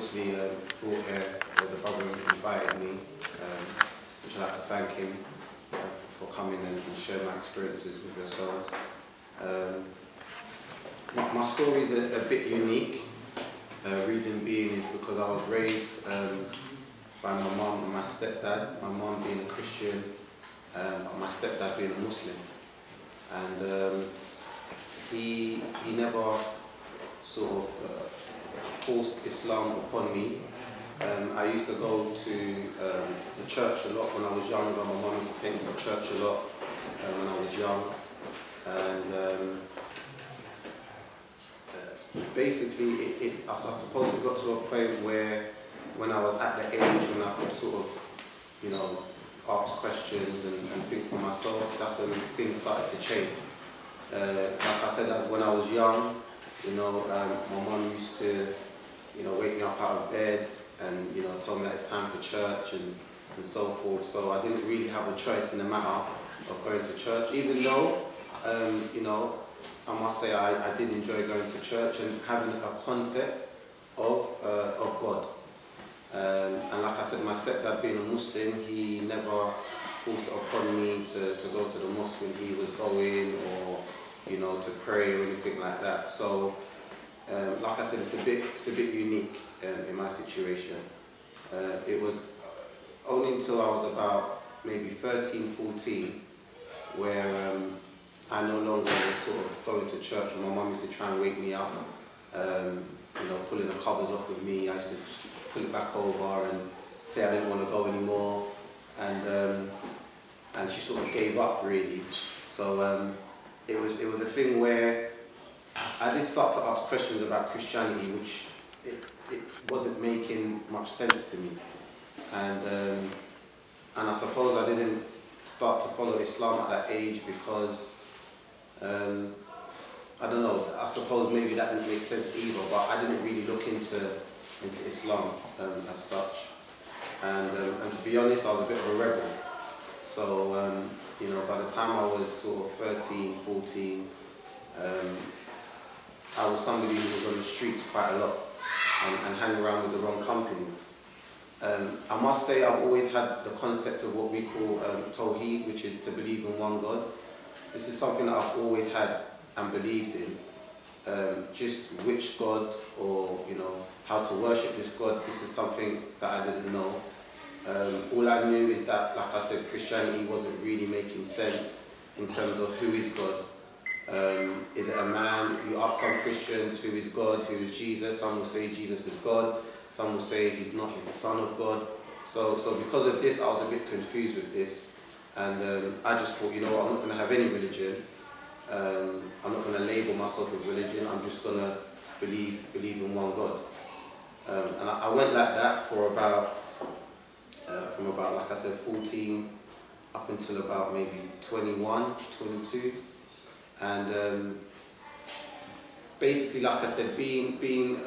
obviously brought here, the brother invited me, which I'd like to thank him for coming and sharing my experiences with yourselves. My story is a bit unique. Reason being is because I was raised by my mum and my stepdad, my mum being a Christian, my stepdad being a Muslim. And he never sort of forced Islam upon me. I used to go to the church a lot when I was younger. My mum used to take me to church a lot when I was young. And basically, I suppose it got to a point where when I was at the age when I could sort of, you know, ask questions and think for myself, that's when things started to change. Like I said, when I was young, you know, my mum used to, you know, wake me up out of bed and, you know, tell me that it's time for church and so forth. So I didn't really have a choice in the matter of going to church, even though, you know, I must say I did enjoy going to church and having a concept of God. And like I said, my stepdad being a Muslim, he never forced it upon me to go to the mosque when he was going, or, you know, to pray or anything like that. So, like I said, it's a bit unique in my situation. It was only until I was about maybe 13, 14, where I no longer was sort of going to church, and my mum used to try and wake me up, you know, pulling the covers off with me. I used to pull it back over and say I didn't want to go anymore, and she sort of gave up really. So it was a thing where I did start to ask questions about Christianity, which it wasn't making much sense to me, and I suppose I didn't start to follow Islam at that age because I don't know, I suppose maybe that didn't make sense either, but I didn't really look into Islam as such. And to be honest, I was a bit of a rebel. So, you know, by the time I was sort of 13, 14, I was somebody who was on the streets quite a lot and hanging around with the wrong company. I must say I've always had the concept of what we call Tawheed, which is to believe in one God. This is something that I've always had and believed in. Just which God, or, you know, how to worship this God, this is something that I didn't know. All I knew is that, like I said, Christianity wasn't really making sense in terms of who is God. Is it a man? You ask some Christians who is God, who is Jesus. Some will say Jesus is God. Some will say he's not, he's the Son of God. So because of this, I was a bit confused with this. And I just thought, you know what, I'm not going to have any religion. I'm not going to label myself with religion. I'm just going to believe in one God. And I went like that for about, from about, like I said, 14 up until about maybe 21, 22. And basically, like I said, being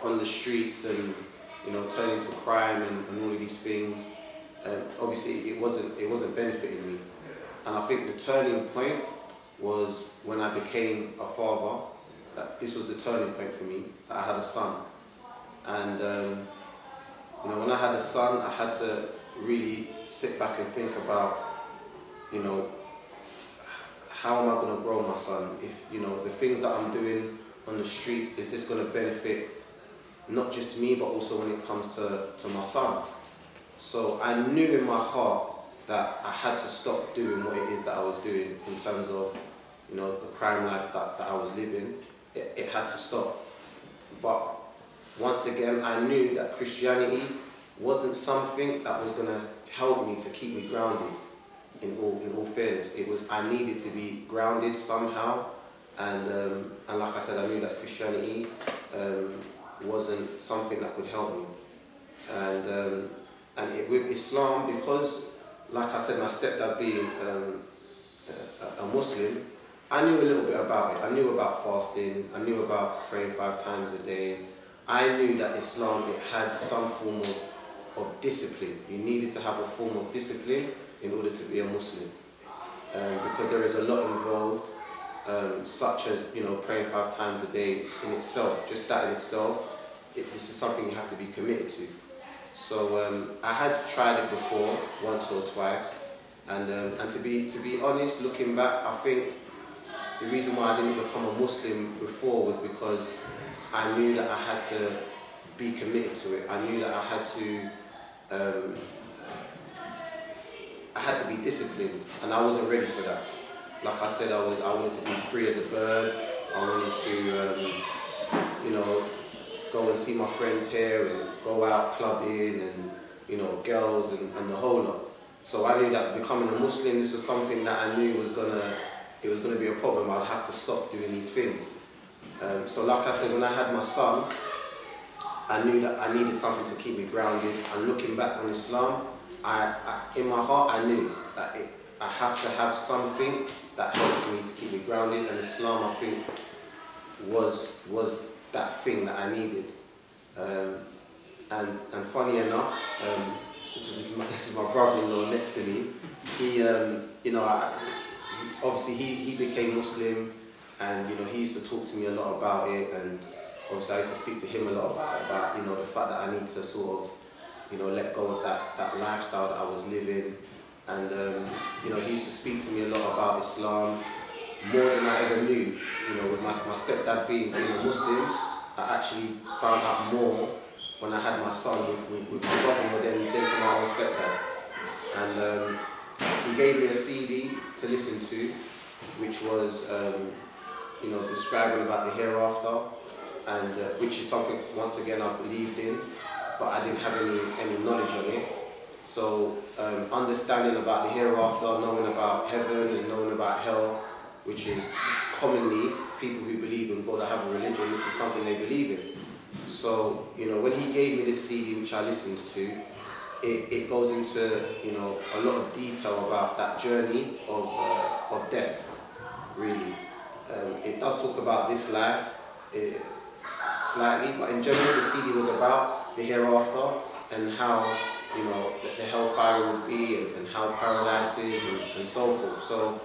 on the streets and, you know, turning to crime and all of these things, obviously it wasn't benefiting me. And I think the turning point was when I became a father. This was the turning point for me, that I had a son. And you know, when I had a son, I had to really sit back and think about, you know, how am I going to grow my son? If, you know, the things that I'm doing on the streets, is this going to benefit not just me, but also when it comes to my son? So I knew in my heart that I had to stop doing what it is that I was doing in terms of, you know, the crime life that I was living. It had to stop. But once again, I knew that Christianity wasn't something that was going to help me to keep me grounded. In all fairness, it was, I needed to be grounded somehow, and like I said, I knew that Christianity wasn't something that could help me. And with Islam, because, like I said, my stepdad being a Muslim, I knew a little bit about it. I knew about fasting. I knew about praying 5 times a day. I knew that Islam, it had some form of discipline. You needed to have a form of discipline in order to be a Muslim, because there is a lot involved, such as, you know, praying 5 times a day in itself. Just that in itself this is something you have to be committed to. So I had tried it before, once or twice, and to be honest, looking back, I think the reason why I didn't become a Muslim before was because I knew that I had to be committed to it. I knew that I had to be disciplined, and I wasn't ready for that. Like I said, I wanted to be free as a bird. I wanted to, you know, go and see my friends here and go out clubbing and, you know, girls and the whole lot. So I knew that becoming a Muslim, this was something that I knew was gonna be a problem. I'd have to stop doing these things. So like I said, when I had my son, I knew that I needed something to keep me grounded. And looking back on Islam, in my heart, I knew that I have to have something that helps me to keep me grounded. And Islam, I think, was that thing that I needed. And funny enough, this is my brother-in-law next to me. He, you know, obviously he became Muslim, and you know, he used to talk to me a lot about it, and obviously I used to speak to him a lot about you know, the fact that I need to sort of, you know, let go of that lifestyle that I was living. And you know, he used to speak to me a lot about Islam, more than I ever knew. You know, with my stepdad being a Muslim, I actually found out more when I had my son with my brother than from my own stepdad. And he gave me a CD to listen to, which was you know, describing about the hereafter, and which is something, once again, I believed in, but I didn't have any knowledge on it. So understanding about the hereafter, knowing about heaven and knowing about hell, which is commonly people who believe in God or have a religion, this is something they believe in. So, you know, when he gave me this CD, which I listened to, it goes into, you know, a lot of detail about that journey of death, really. It does talk about this life slightly, but in general the CD was about the hereafter and how, you know, the hellfire will be and how paradise is and so forth. So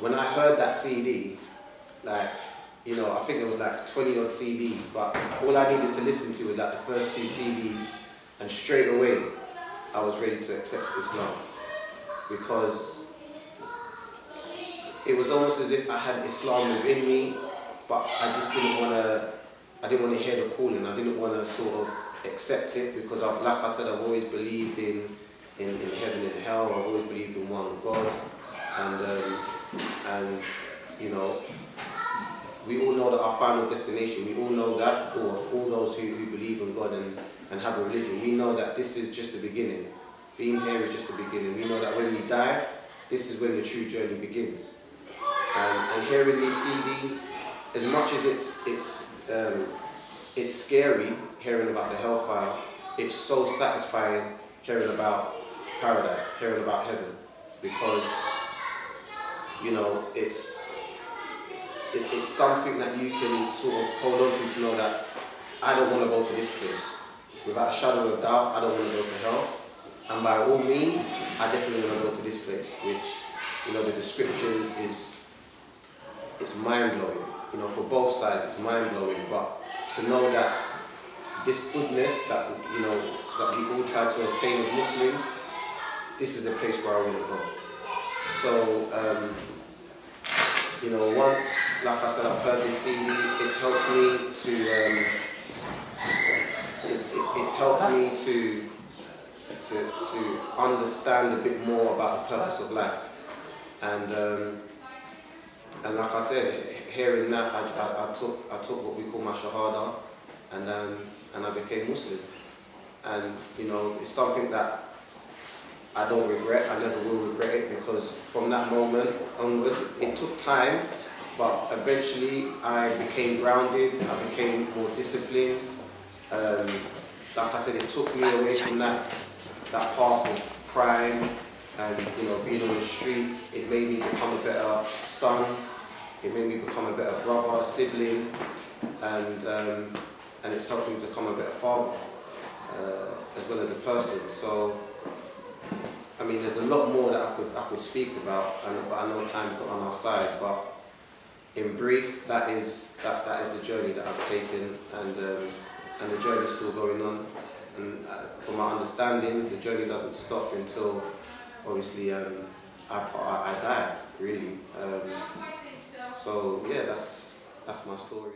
when I heard that CD, like, you know, I think there was like 20 odd CDs, but all I needed to listen to was like the first 2 CDs, and straight away I was ready to accept Islam, because it was almost as if I had Islam within me, but I just didn't want to hear the calling. I didn't want to sort of accept it, because like I said, I've always believed in heaven and hell. I've always believed in one God, and you know, we all know that our final destination, we all know that, or all those who believe in God and have a religion, we know that this is just the beginning. Being here is just the beginning. We know that when we die, this is when the true journey begins. And hearing these CDs, as much as it's scary hearing about the hellfire, it's so satisfying hearing about paradise, hearing about heaven, because, you know, it's something that you can sort of hold on to know that I don't want to go to this place. Without a shadow of doubt, I don't want to go to hell. And by all means, I definitely want to go to this place, which, you know, the descriptions it's mind-blowing. You know, for both sides, it's mind-blowing. But to know that this goodness that, you know, that we all try to attain as Muslims, this is the place where I want to go. So, you know, once, like I said, I've heard this CD, it's helped me to, it's helped me to understand a bit more about the purpose of life. And like I said, hearing that, I took what we call my shahada, and I became Muslim. And you know, it's something that I don't regret. I never will regret it, because from that moment onwards, it took time, but eventually I became grounded. I became more disciplined. Like I said, it took me away from that path of crime and, you know, being on the streets. It made me become a better son. It made me become a better brother, sibling, and it's helped me become a better father, as well as a person. So, I mean, there's a lot more that I could speak about, but I know time's not on our side. But in brief, that is the journey that I've taken, and and the journey's still going on. And from my understanding, the journey doesn't stop until, obviously, I die, really. So yeah, that's my story.